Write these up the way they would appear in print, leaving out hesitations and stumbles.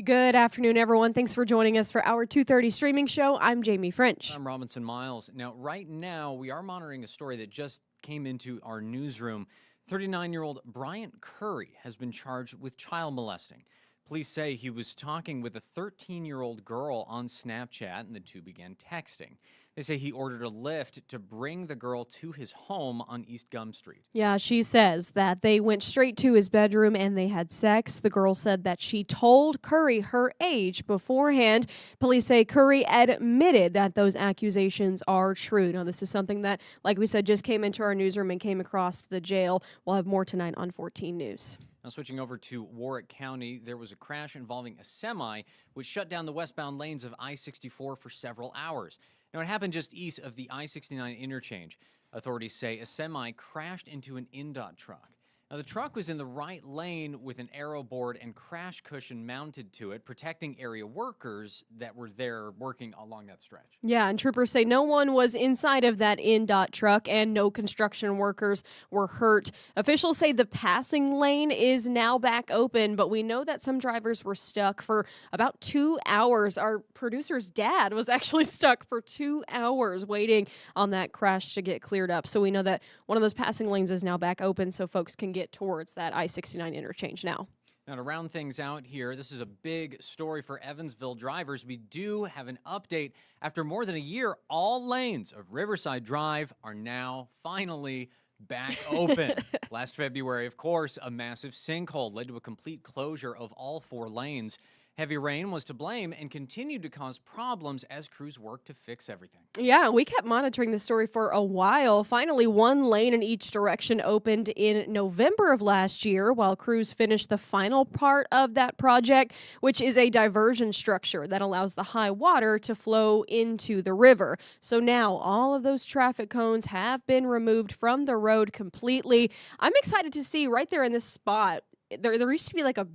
Good afternoon, everyone. Thanks for joining us for our 2:30 streaming show. I'm Jamie French. I'm Robinson Miles. Now, right now, we are monitoring a story that just came into our newsroom. 39-year-old Bryant Curry has been charged with child molesting. Police say he was talking with a 13-year-old girl on Snapchat, and the two began texting. They say he ordered a Lyft to bring the girl to his home on East Gum Street. Yeah, she says that they went straight to his bedroom and they had sex. The girl said that she told Curry her age beforehand. Police say Curry admitted that those accusations are true. Now, this is something that, like we said, just came into our newsroom and came across the jail. We'll have more tonight on 14 News. Now, switching over to Warwick County, there was a crash involving a semi which shut down the westbound lanes of I-64 for several hours. Now, it happened just east of the I-69 interchange. Authorities say a semi crashed into an INDOT truck. Now, the truck was in the right lane with an aero board and crash cushion mounted to it, protecting area workers that were there working along that stretch. Yeah, and troopers say no one was inside of that INDOT truck and no construction workers were hurt. Officials say the passing lane is now back open, but we know that some drivers were stuck for about 2 hours. Our producer's dad was actually stuck for 2 hours waiting on that crash to get cleared up. So we know that one of those passing lanes is now back open so folks can get towards that I-69 interchange now. Now, to round things out here, this is a big story for Evansville drivers. We do have an update. After more than a year, all lanes of Riverside Drive are now finally back open. Last February, of course, a massive sinkhole led to a complete closure of all 4 lanes. Heavy rain was to blame and continued to cause problems as crews worked to fix everything. Yeah, we kept monitoring this story for a while. Finally, one lane in each direction opened in November of last year while crews finished the final part of that project, which is a diversion structure that allows the high water to flow into the river. So now all of those traffic cones have been removed from the road completely. I'm excited to see right there in this spot, there used to be like a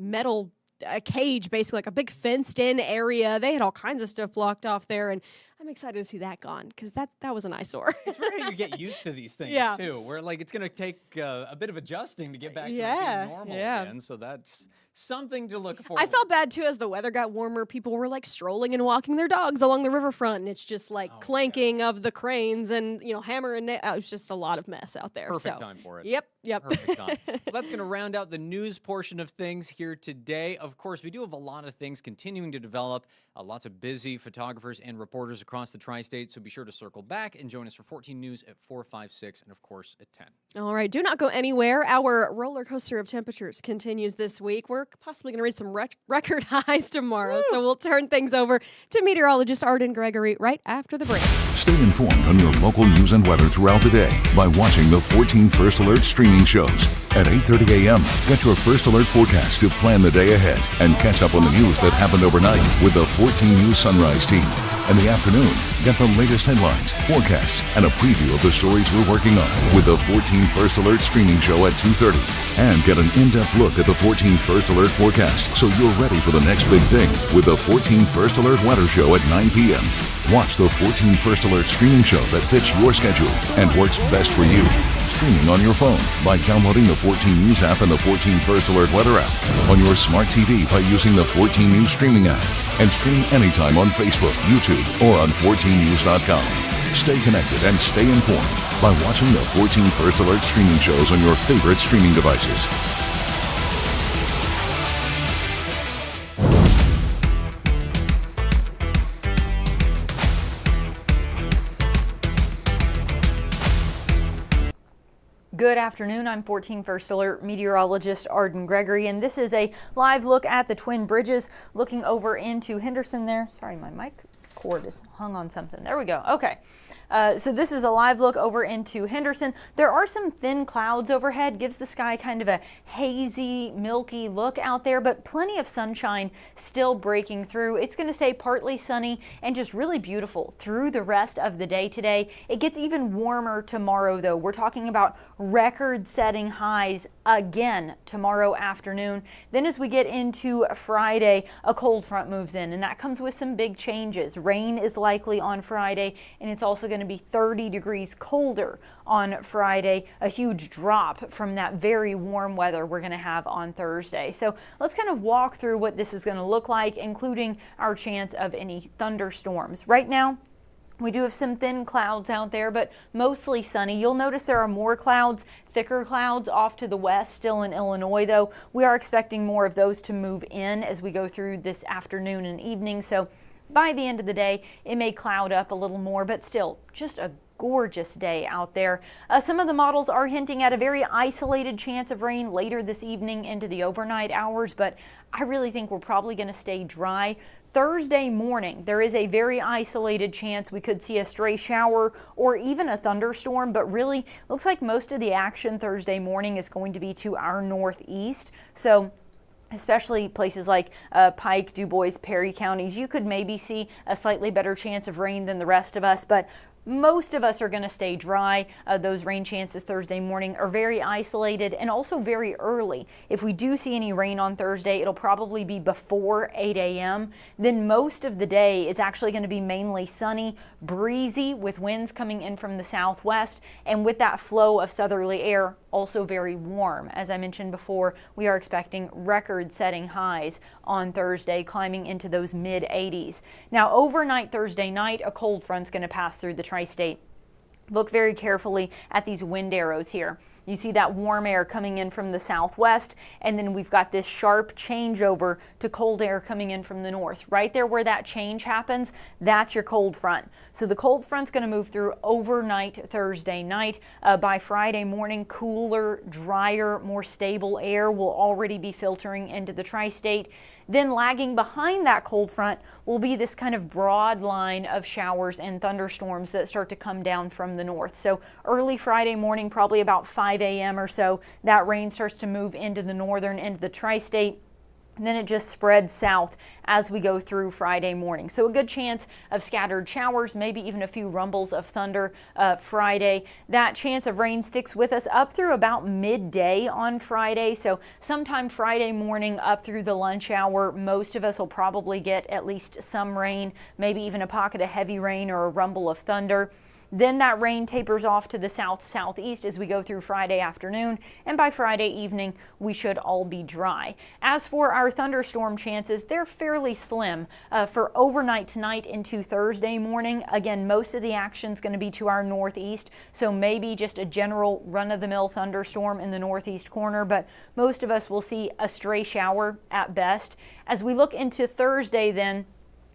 cage, basically like a big fenced-in area. They had all kinds of stuff blocked off there, and I'm excited to see that gone because that was an eyesore. It's really you get used to these things too. Where like it's going to take a bit of adjusting to get back to being normal again. So that's something to look forward to. I felt bad too as the weather got warmer. People were like strolling and walking their dogs along the riverfront, and it's just like clanking of the cranes and hammering. It was just a lot of mess out there. Perfect time for it. Yep. Perfect time. Well, that's going to round out the news portion of things here today. Of course, we do have a lot of things continuing to develop. Lots of busy photographers and reporters across the tri-state, so be sure to circle back and join us for 14 News at 4, 5, 6, and of course at 10. All right, do not go anywhere. Our roller coaster of temperatures continues this week. We're possibly going to reach some record highs tomorrow, so we'll turn things over to meteorologist Arden Gregory right after the break. Stay informed on your local news and weather throughout the day by watching the 14 First Alert streaming shows. At 8:30 a.m., get your First Alert forecast to plan the day ahead and catch up on the news that happened overnight with the 14 News Sunrise team. In the afternoon, get the latest headlines, forecasts, and a preview of the stories we're working on with the 14 First Alert streaming show at 2:30. And get an in-depth look at the 14 First Alert forecast so you're ready for the next big thing with the 14 First Alert weather show at 9 p.m. Watch the 14 First Alert streaming show that fits your schedule and works best for you. Streaming on your phone by downloading the 14 News app and the 14 First Alert weather app. On your smart TV by using the 14 News streaming app. And stream anytime on Facebook, YouTube, or on 14news.com. Stay connected and stay informed by watching the 14 First Alert streaming shows on your favorite streaming devices. Good afternoon. I'm 14 First Alert meteorologist Arden Gregory, and this is a live look at the Twin Bridges, looking over into Henderson there. Sorry, my mic cord is hung on something. There we go. Okay. So this is a live look over into Henderson. There are some thin clouds overhead, gives the sky kind of a hazy, milky look out there, but plenty of sunshine still breaking through. It's going to stay partly sunny and just really beautiful through the rest of the day today. It gets even warmer tomorrow, though. We're talking about record-setting highs again tomorrow afternoon. Then as we get into Friday, a cold front moves in, and that comes with some big changes. Rain is likely on Friday, and it's also going to be 30 degrees colder on Friday, a huge drop from that very warm weather we're going to have on Thursday. So let's kind of walk through what this is going to look like, including our chance of any thunderstorms. Right now, we do have some thin clouds out there, but mostly sunny. You'll notice there are more clouds, thicker clouds off to the west, still in Illinois, though. We are expecting more of those to move in as we go through this afternoon and evening. So by the end of the day, it may cloud up a little more, but still just a gorgeous day out there. Some of the models are hinting at a very isolated chance of rain later this evening into the overnight hours, but I really think we're probably going to stay dry. Thursday morning, there is a very isolated chance we could see a stray shower or even a thunderstorm, but really looks like most of the action Thursday morning is going to be to our northeast. So especially places like Pike, DuBois, Perry counties, you could maybe see a slightly better chance of rain than the rest of us, but most of us are going to stay dry. Those rain chances Thursday morning are very isolated and also very early. If we do see any rain on Thursday, it'll probably be before 8 a.m. Then most of the day is actually going to be mainly sunny, breezy with winds coming in from the southwest, and with that flow of southerly air, also very warm. As I mentioned before, we are expecting record-setting highs on Thursday, climbing into those mid-80s. Now, overnight Thursday night, a cold front's going to pass through the tri-state. Look very carefully at these wind arrows here. You see that warm air coming in from the southwest, and then we've got this sharp changeover to cold air coming in from the north. Right there where that change happens, that's your cold front. So the cold front's going to move through overnight Thursday night. By Friday morning, cooler, drier, more stable air will already be filtering into the tri-state. Then lagging behind that cold front will be this kind of broad line of showers and thunderstorms that start to come down from the north. So early Friday morning, probably about 5 a.m. or so, that rain starts to move into the northern end of the tri-state. And then it just spreads south as we go through Friday morning. So a good chance of scattered showers, maybe even a few rumbles of thunder Friday. That chance of rain sticks with us up through about midday on Friday. So sometime Friday morning up through the lunch hour, most of us will probably get at least some rain, maybe even a pocket of heavy rain or a rumble of thunder. Then that rain tapers off to the south-southeast as we go through Friday afternoon, and by Friday evening, we should all be dry. As for our thunderstorm chances, they're fairly slim. For overnight tonight into Thursday morning, again, most of the action's going to be to our northeast, so maybe just a general run-of-the-mill thunderstorm in the northeast corner, but most of us will see a stray shower at best. As we look into Thursday then,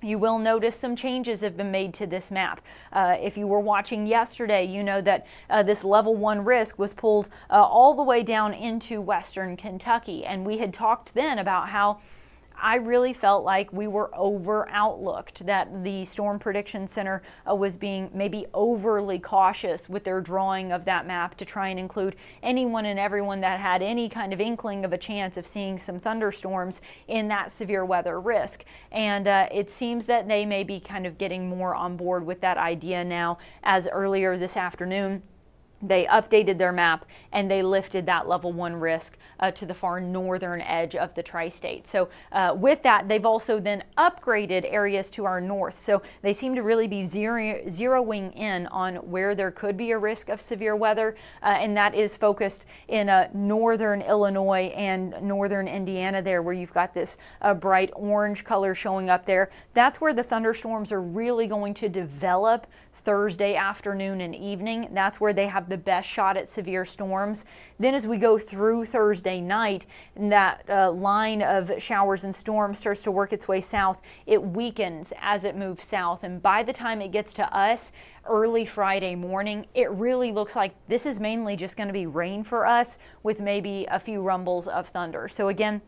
you will notice some changes have been made to this map. If you were watching yesterday, you know that this level 1 risk was pulled all the way down into western Kentucky. And we had talked then about how I really felt like we were over outlooked, that the Storm Prediction Center was being maybe overly cautious with their drawing of that map to try and include anyone and everyone that had any kind of inkling of a chance of seeing some thunderstorms in that severe weather risk. And it seems that they may be kind of getting more on board with that idea now, as earlier this afternoon they updated their map and they lifted that level 1 risk to the far northern edge of the tri-state. So with that, they've also then upgraded areas to our north. So they seem to really be zeroing in on where there could be a risk of severe weather, and that is focused in northern Illinois and northern Indiana there, where you've got this bright orange color showing up there. That's where the thunderstorms are really going to develop Thursday afternoon and evening. That's where they have the best shot at severe storms. Then as we go through Thursday night, and that line of showers and storms starts to work its way south, it weakens as it moves south. And by the time it gets to us, early Friday morning, it really looks like this is mainly just going to be rain for us with maybe a few rumbles of thunder. So again,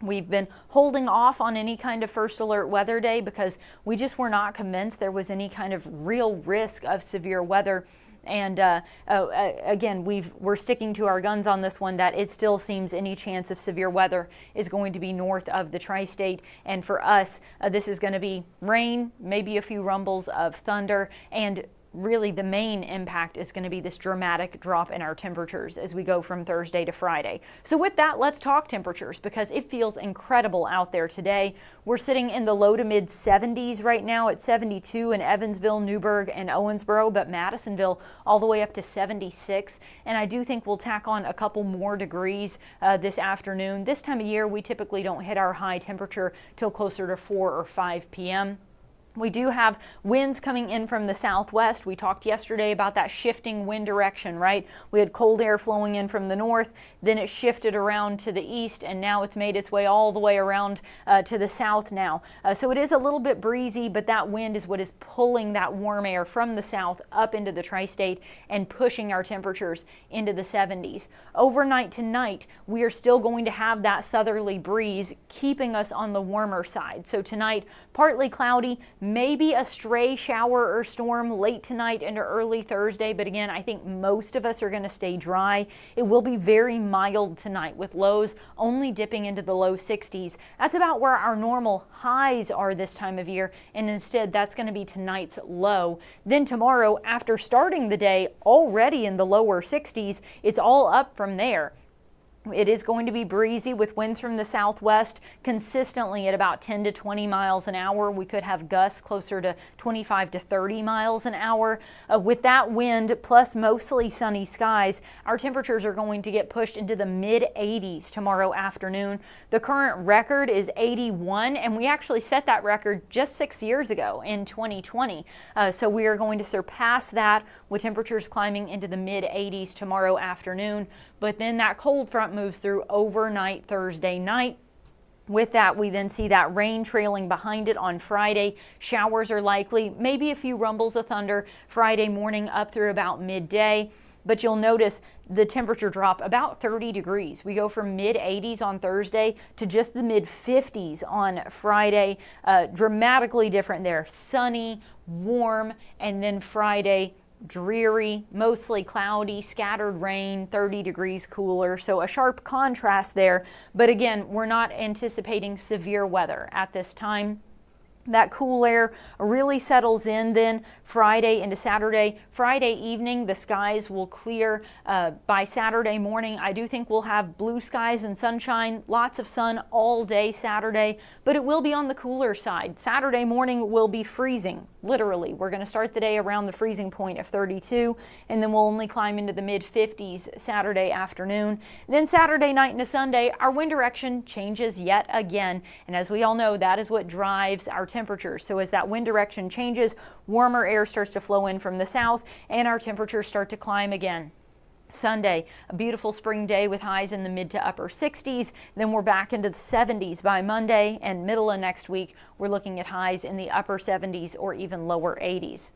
we've been holding off on any kind of first alert weather day because we just were not convinced there was any kind of real risk of severe weather. And again, we're sticking to our guns on this one, that it still seems any chance of severe weather is going to be north of the tri-state. And for us, this is going to be rain, maybe a few rumbles of thunder, and really the main impact is going to be this dramatic drop in our temperatures as we go from Thursday to Friday. So with that, let's talk temperatures because it feels incredible out there today. We're sitting in the low to mid 70s right now at 72 in Evansville, Newburgh, and Owensboro, but Madisonville all the way up to 76. And I do think we'll tack on a couple more degrees this afternoon. This time of year, we typically don't hit our high temperature till closer to 4 or 5 p.m. We do have winds coming in from the southwest. We talked yesterday about that shifting wind direction, right? We had cold air flowing in from the north, then it shifted around to the east, and now it's made its way all the way around to the south now. So it is a little bit breezy, but that wind is what is pulling that warm air from the south up into the tri-state and pushing our temperatures into the 70s. Overnight tonight, we are still going to have that southerly breeze keeping us on the warmer side. So tonight, partly cloudy, maybe a stray shower or storm late tonight into early Thursday, but again, I think most of us are going to stay dry. It will be very mild tonight with lows only dipping into the low 60s. That's about where our normal highs are this time of year, and instead that's going to be tonight's low. Then tomorrow, after starting the day already in the lower 60s, it's all up from there. It is going to be breezy with winds from the southwest consistently at about 10 to 20 miles an hour. We could have gusts closer to 25 to 30 miles an hour. With that wind plus mostly sunny skies, our temperatures are going to get pushed into the mid 80s tomorrow afternoon. The current record is 81, and we actually set that record just 6 years ago in 2020. So we are going to surpass that with temperatures climbing into the mid 80s tomorrow afternoon. But then that cold front moves through overnight Thursday night. With that, we then see that rain trailing behind it on Friday. Showers are likely, maybe a few rumbles of thunder Friday morning up through about midday. But you'll notice the temperature drop about 30 degrees. We go from mid 80s on Thursday to just the mid 50s on Friday. Dramatically different there. Sunny, warm, and then Friday, dreary, mostly cloudy, scattered rain, 30 degrees cooler. So a sharp contrast there. But again, we're not anticipating severe weather at this time. That cool air really settles in then Friday into Saturday. Friday evening, the skies will clear. By Saturday morning, I do think we'll have blue skies and sunshine, lots of sun all day Saturday, but it will be on the cooler side. Saturday morning will be freezing, literally. We're going to start the day around the freezing point of 32, and then we'll only climb into the mid 50s Saturday afternoon. Then Saturday night into Sunday, our wind direction changes yet again, and as we all know, that is what drives our temperatures. So as that wind direction changes, warmer air starts to flow in from the south and our temperatures start to climb again. Sunday, a beautiful spring day with highs in the mid to upper 60s. Then we're back into the 70s by Monday, and middle of next week, we're looking at highs in the upper 70s or even lower 80s.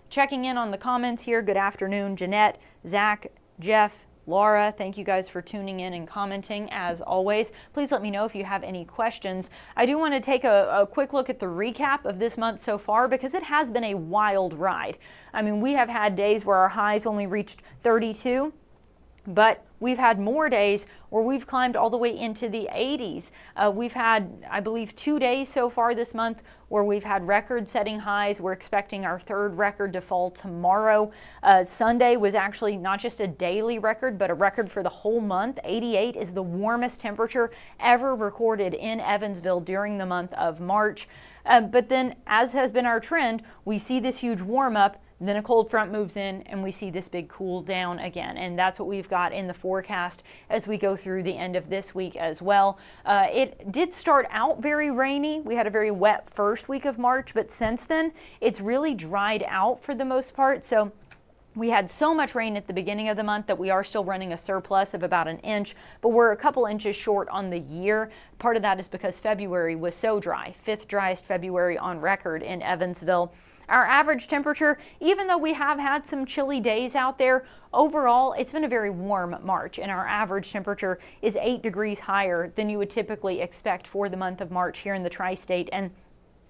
Checking in on the comments here. Good afternoon, Jeanette, Zach, Jeff, Laura, thank you guys for tuning in and commenting as always. Please let me know if you have any questions. I do want to take a quick look at the recap of this month so far because it has been a wild ride. I mean, we have had days where our highs only reached 32, but we've had more days where we've climbed all the way into the 80s. We've had, I believe, 2 days so far this month where we've had record-setting highs. We're expecting our third record to fall tomorrow. Sunday was actually not just a daily record, but a record for the whole month. 88 is the warmest temperature ever recorded in Evansville during the month of March. But then, as has been our trend, we see this huge warm-up, then a cold front moves in and we see this big cool down again. And that's what we've got in the forecast as we go through the end of this week as well. It did start out very rainy. We had a very wet first week of March, but since then it's really dried out for the most part. So we had so much rain at the beginning of the month that we are still running a surplus of about an inch, but we're a couple inches short on the year. Part of that is because February was so dry, 5th driest February on record in Evansville. Our average temperature, even though we have had some chilly days out there, overall it's been a very warm March, and our average temperature is 8 degrees higher than you would typically expect for the month of March here in the tri-state. And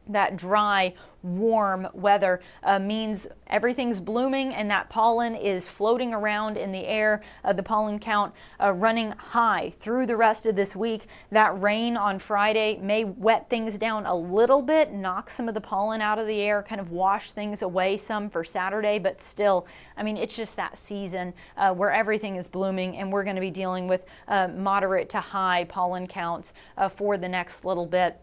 That dry, warm weather means everything's blooming and that pollen is floating around in the air. The pollen count running high through the rest of this week. That rain on Friday may wet things down a little bit, knock some of the pollen out of the air, kind of wash things away some for Saturday, but still, I mean, it's just that season where everything is blooming, and we're going to be dealing with moderate to high pollen counts for the next little bit.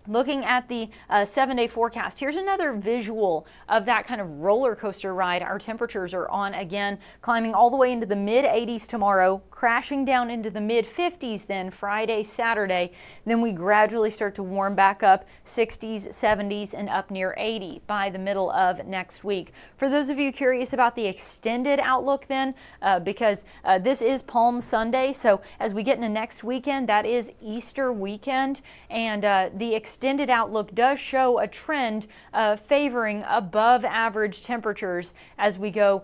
Looking at the 7-day forecast, here's another visual of that kind of roller coaster ride our temperatures are on again, climbing all the way into the mid 80s tomorrow, crashing down into the mid 50s then Friday, Saturday. Then we gradually start to warm back up, 60s, 70s, and up near 80 by the middle of next week. For those of you curious about the extended outlook then, because this is Palm Sunday, so as we get into next weekend, that is Easter weekend, and the extended outlook does show a trend favoring above average temperatures as we go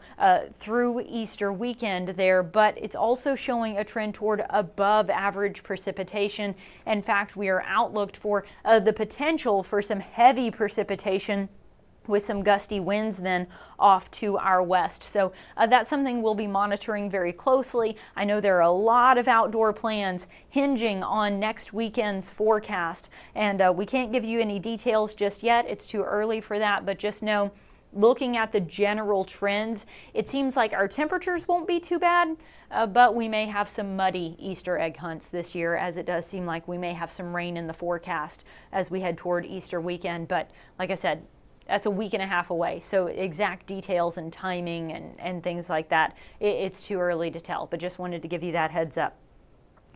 through Easter weekend there, but it's also showing a trend toward above average precipitation. In fact, we are outlooked for the potential for some heavy precipitation with some gusty winds then off to our west. So that's something we'll be monitoring very closely. I know there are a lot of outdoor plans hinging on next weekend's forecast, and we can't give you any details just yet. It's too early for that, but just know, looking at the general trends, it seems like our temperatures won't be too bad, but we may have some muddy Easter egg hunts this year, as it does seem like we may have some rain in the forecast as we head toward Easter weekend. But like I said, that's a week and a half away, so exact details and timing and things like that, it's too early to tell, but just wanted to give you that heads up.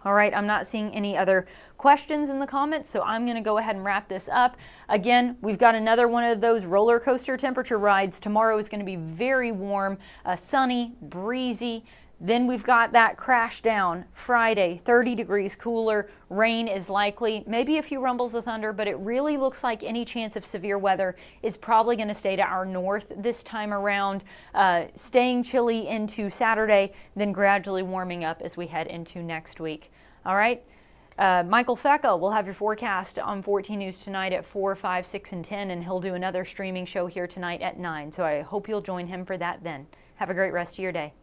All right, I'm not seeing any other questions in the comments, so I'm going to go ahead and wrap this up. Again, we've got another one of those roller coaster temperature rides. Tomorrow is going to be very warm, sunny, breezy. Then we've got that crash down Friday, 30 degrees cooler, rain is likely, maybe a few rumbles of thunder, but it really looks like any chance of severe weather is probably going to stay to our north this time around, staying chilly into Saturday, then gradually warming up as we head into next week. All right. Michael Fecka will have your forecast on 14 News tonight at 4, 5, 6, and 10, and he'll do another streaming show here tonight at 9. So I hope you'll join him for that then. Have a great rest of your day.